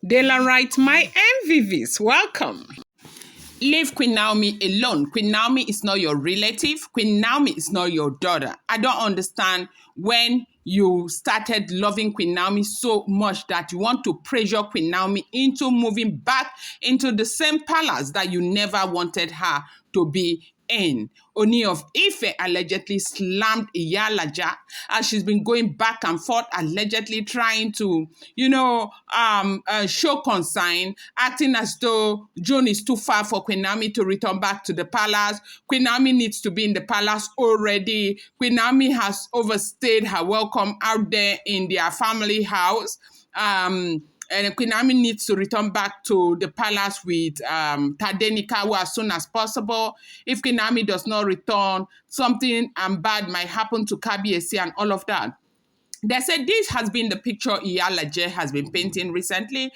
Dela writes, my MVVs, welcome. Leave Queen Naomi alone. Queen Naomi is not your relative. Queen Naomi is not your daughter. I don't understand when you started loving Queen Naomi so much that you want to pressure Queen Naomi into moving back into the same palace that you never wanted her to be in. Ooni of Ife allegedly slammed Iyalaje as she's been going back and forth, allegedly trying to, show concern, acting as though June is too far for Queen Naomi to return back to the palace. Queen Naomi needs to be in the palace already. Queen Naomi has overstayed her welcome out there in their family house. And Queen Naomi needs to return back to the palace with Tadenikawa as soon as possible. If Queen Naomi does not return, something bad might happen to Kabiyesi and all of that. They said this has been the picture Iyalaje has been painting recently.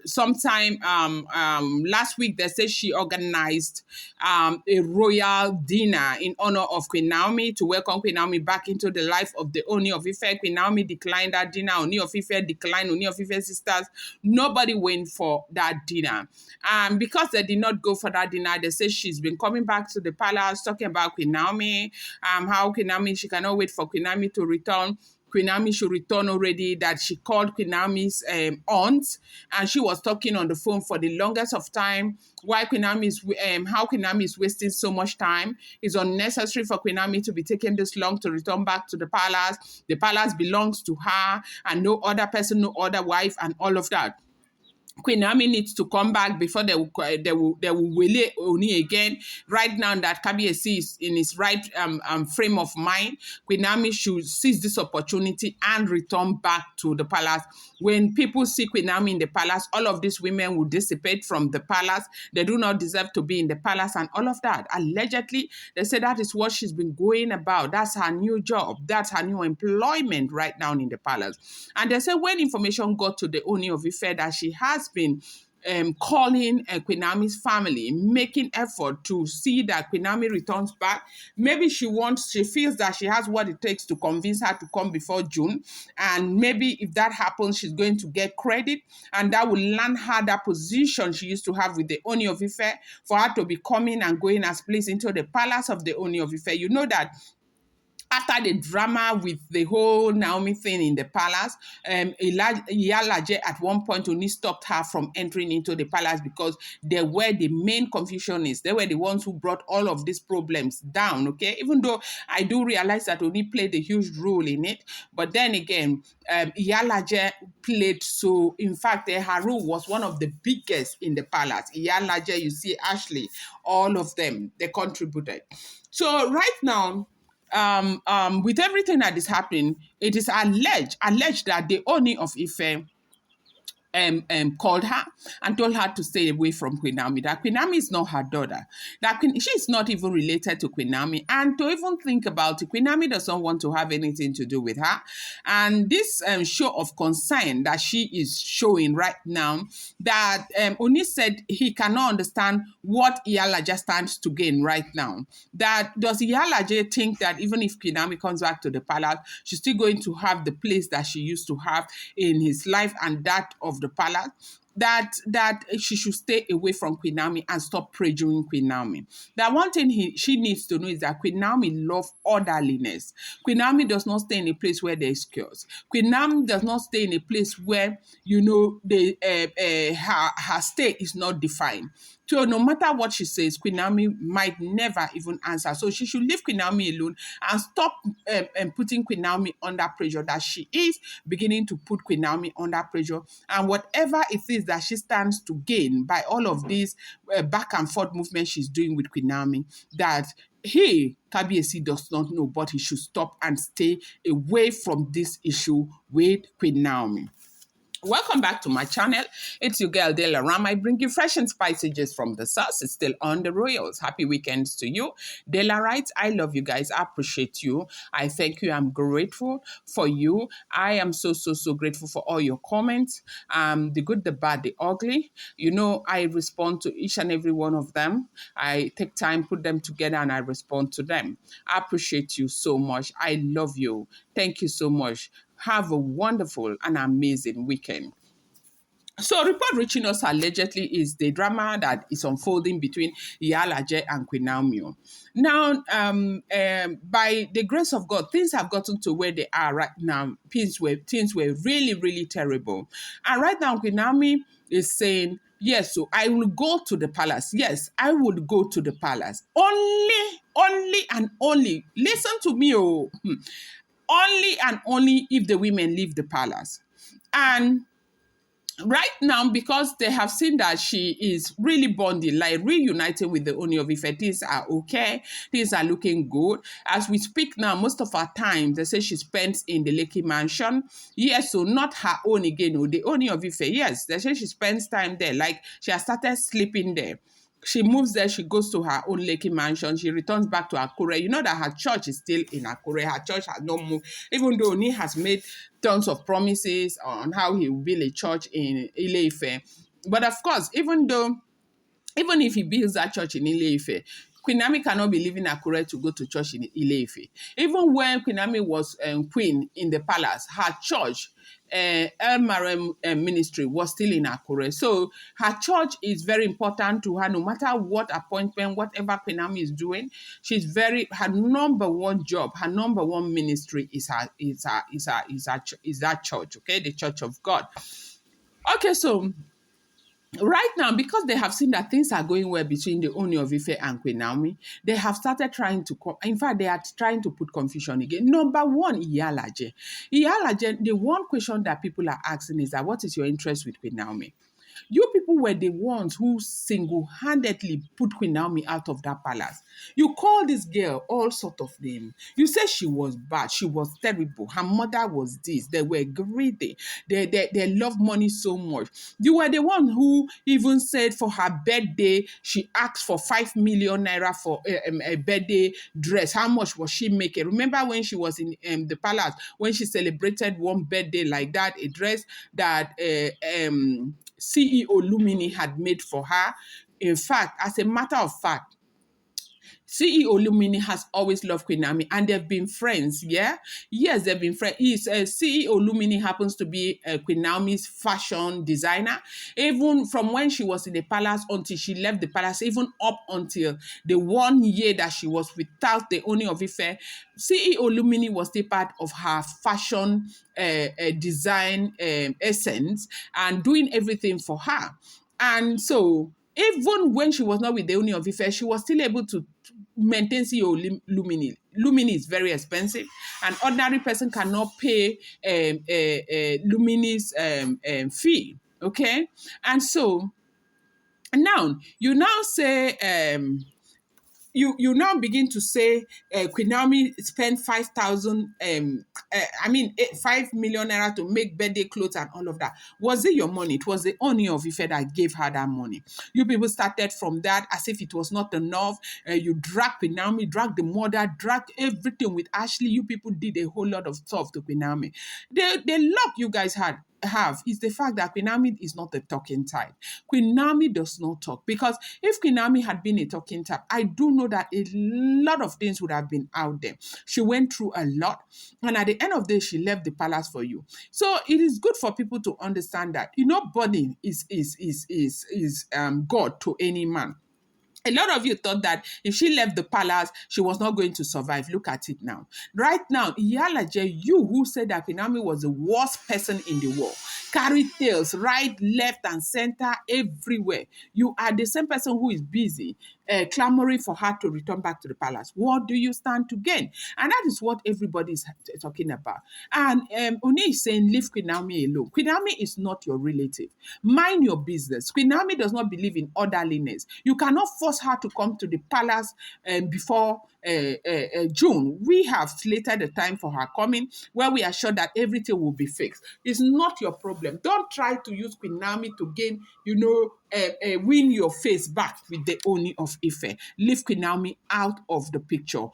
Sometime last week, they said she organized a royal dinner in honor of Queen Naomi to welcome Queen Naomi back into the life of the Ooni of Ife. Queen Naomi declined that dinner. Ooni of Ife declined. Ooni of Ife sisters. Nobody went for that dinner. Because they did not go for that dinner, they say she's been coming back to the palace talking about Queen Naomi, how Queen Naomi, she cannot wait for Queen Naomi to return. Queen Naomi should return already, that she called Queen Naomi's aunt, and she was talking on the phone for the longest of time. Why Queen Naomi is, how Queen Naomi is wasting so much time. It's unnecessary for Queen Naomi to be taking this long to return back to the palace. The palace belongs to her and no other person, no other wife, and all of that. Queen Naomi needs to come back before they will wele Ooni again. Right now that Kabiyesi is in his right frame of mind, Queen Naomi should seize this opportunity and return back to the palace. When people see Queen Naomi in the palace, all of these women will dissipate from the palace. They do not deserve to be in the palace and all of that. Allegedly, they say that is what she's been going about. That's her new job. That's her new employment right now in the palace. And they say when information got to the Ooni of Ife that she has been calling Queen Naomi's family, making effort to see that Queen Naomi returns back. Maybe she feels that she has what it takes to convince her to come before June. And maybe if that happens, she's going to get credit and that will land her that position she used to have with the Ooni of Ife, for her to be coming and going as placed into the palace of the Ooni of Ife. You know that after the drama with the whole Naomi thing in the palace, Iyalaje at one point only stopped her from entering into the palace because they were the main confusionists. They were the ones who brought all of these problems down, okay? Even though I do realize that Oni played a huge role in it, but then again, Iyalaje played so, in fact, her role was one of the biggest in the palace. Iyalaje, you see, Ashley, all of them, they contributed. So right now, with everything that is happening, it is alleged that the Ooni of Ife called her and told her to stay away from Queen Naomi, that Queen Naomi is not her daughter, that she's not even related to Queen Naomi, and to even think about it, Queen Naomi doesn't want to have anything to do with her. And this show of concern that she is showing right now, that Oni said he cannot understand what Iyalaje stands to gain right now. That does Iyalaje think that even if Queen Naomi comes back to the palace, she's still going to have the place that she used to have in his life and that of the palace, that she should stay away from Queen Naomi and stop pressuring Queen Naomi. That one thing she needs to know is that Queen Naomi loves orderliness. Queen Naomi does not stay in a place where there is chaos. Queen Naomi does not stay in a place where, her stay is not defined. So no matter what she says, Queen Naomi might never even answer. So she should leave Queen Naomi alone and stop putting Queen Naomi under pressure, that she is beginning to put Queen Naomi under pressure. And whatever it is that she stands to gain by all of these back and forth movements she's doing with Queen Naomi, that Kabiyesi does not know, but he should stop and stay away from this issue with Queen Naomi. Welcome back to my channel. It's your girl Dela Ram. I bring you fresh and spicy gist from the source. It's still on the royals. Happy weekends to you. Dela writes, I love you guys. I appreciate you. I thank you. I'm grateful for you. I am so grateful for all your comments. The good, the bad, the ugly. I respond to each and every one of them. I take time, put them together, and I respond to them. I appreciate you so much. I love you. Thank you so much. Have a wonderful and amazing weekend. So, report reaching us allegedly is the drama that is unfolding between Iyalaje and Queen Naomi. Now, by the grace of God, things have gotten to where they are right now. Things were really, really terrible. And right now, Queen Naomi is saying, yes, so I will go to the palace. Yes, I would go to the palace. Only and only, listen to me, only and only if the women leave the palace. And right now, because they have seen that she is really bonding, like reuniting with the Ooni of Ife, things are okay, things are looking good. As we speak now, most of our time, they say she spends in the Lekki mansion. Yes, so not her own again, the Ooni of Ife. Yes, they say she spends time there, like she has started sleeping there. She moves there, she goes to her own Lekki mansion, she returns back to Akure. You know that her church is still in Akure. Her church has not moved, even though Oni has made tons of promises on how he will build a church in Ile-Ife. But of course, even if he builds that church in Ile-Ife, Queen Naomi cannot be leaving Akure to go to church in Ile-Ife. Even when Queen Naomi was queen in the palace, her church, El Marem ministry, was still in Akure. So her church is very important to her, no matter what appointment, whatever Queen Naomi is doing. Her number one job, her number one ministry is that church, okay, the Church of God. Okay, so right now, because they have seen that things are going well between the Ooni of Ife and Queen Naomi, they have started trying to in fact, they are trying to put confusion again. Number one, Iyalaje. Iyalaje, the one question that people are asking is that, what is your interest with Queen Naomi? You people were the ones who single-handedly put Queen Naomi out of that palace. You call this girl all sort of names. You say she was bad, she was terrible, her mother was this, they were greedy, they love money so much. You were the one who even said for her birthday, she asked for 5 million naira for a birthday dress. How much was she making? Remember when she was in the palace, when she celebrated one birthday like that, a dress that CEO Lumini had made for her. In fact, as a matter of fact, CEO Lumini has always loved Queen Naomi and they've been friends, yeah? Yes, they've been friends. CEO Lumini happens to be Queen Naomi's fashion designer. Even from when she was in the palace until she left the palace, even up until the 1 year that she was without the Ooni of Ife, CEO Lumini was still part of her fashion design essence and doing everything for her. And so, even when she was not with the Ooni of Ife, she was still able to maintain CEO Lumini. Lumini is very expensive. An ordinary person cannot pay Lumini's fee. Okay? And so, now, you now say, you now begin to say Queen Naomi spent 5,000, 5 million naira to make birthday clothes and all of that. Was it your money? It was the Ooni of Ife that gave her that money. You people started from that as if it was not enough. You dragged Queen Naomi, dragged the mother, dragged everything with Ashley. You people did a whole lot of stuff to Queen Naomi. The luck you guys have is the fact that Queen Naomi is not a talking type. Queen Naomi does not talk, because if Queen Naomi had been a talking type, I do know that a lot of things would have been out there. She went through a lot, and at the end of the day, she left the palace for you. So it is good for people to understand that nobody is God to any man. A lot of you thought that if she left the palace, she was not going to survive. Look at it now. Right now, Iyalaje, you who said that Queen Naomi was the worst person in the world, carry tales right, left, and center everywhere. You are the same person who is busy clamoring for her to return back to the palace. What do you stand to gain? And that is what everybody is talking about. And Ooni is saying, leave Queen Naomi alone. Queen Naomi is not your relative. Mind your business. Queen Naomi does not believe in orderliness. You cannot force her to come to the palace before June. We have slated the time for her coming, where we are sure that everything will be fixed. It's not your problem. Don't try to use Queen Naomi to gain, win your face back with the Ooni of Ife. Leave Queen Naomi out of the picture.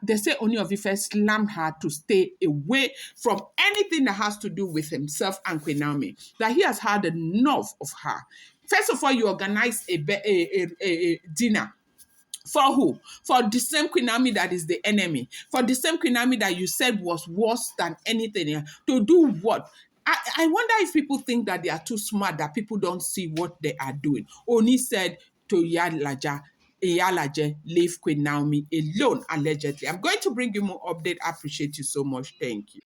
They say Ooni of Ife slammed her to stay away from anything that has to do with himself and Queen Naomi, that he has had enough of her. First of all, you organize a dinner. For who? For the same Queen Naomi that is the enemy. For the same Queen Naomi that you said was worse than anything. To do what? I wonder if people think that they are too smart, that people don't see what they are doing. Oni said to Iyalaje, leave Queen Naomi alone, allegedly. I'm going to bring you more update. I appreciate you so much. Thank you.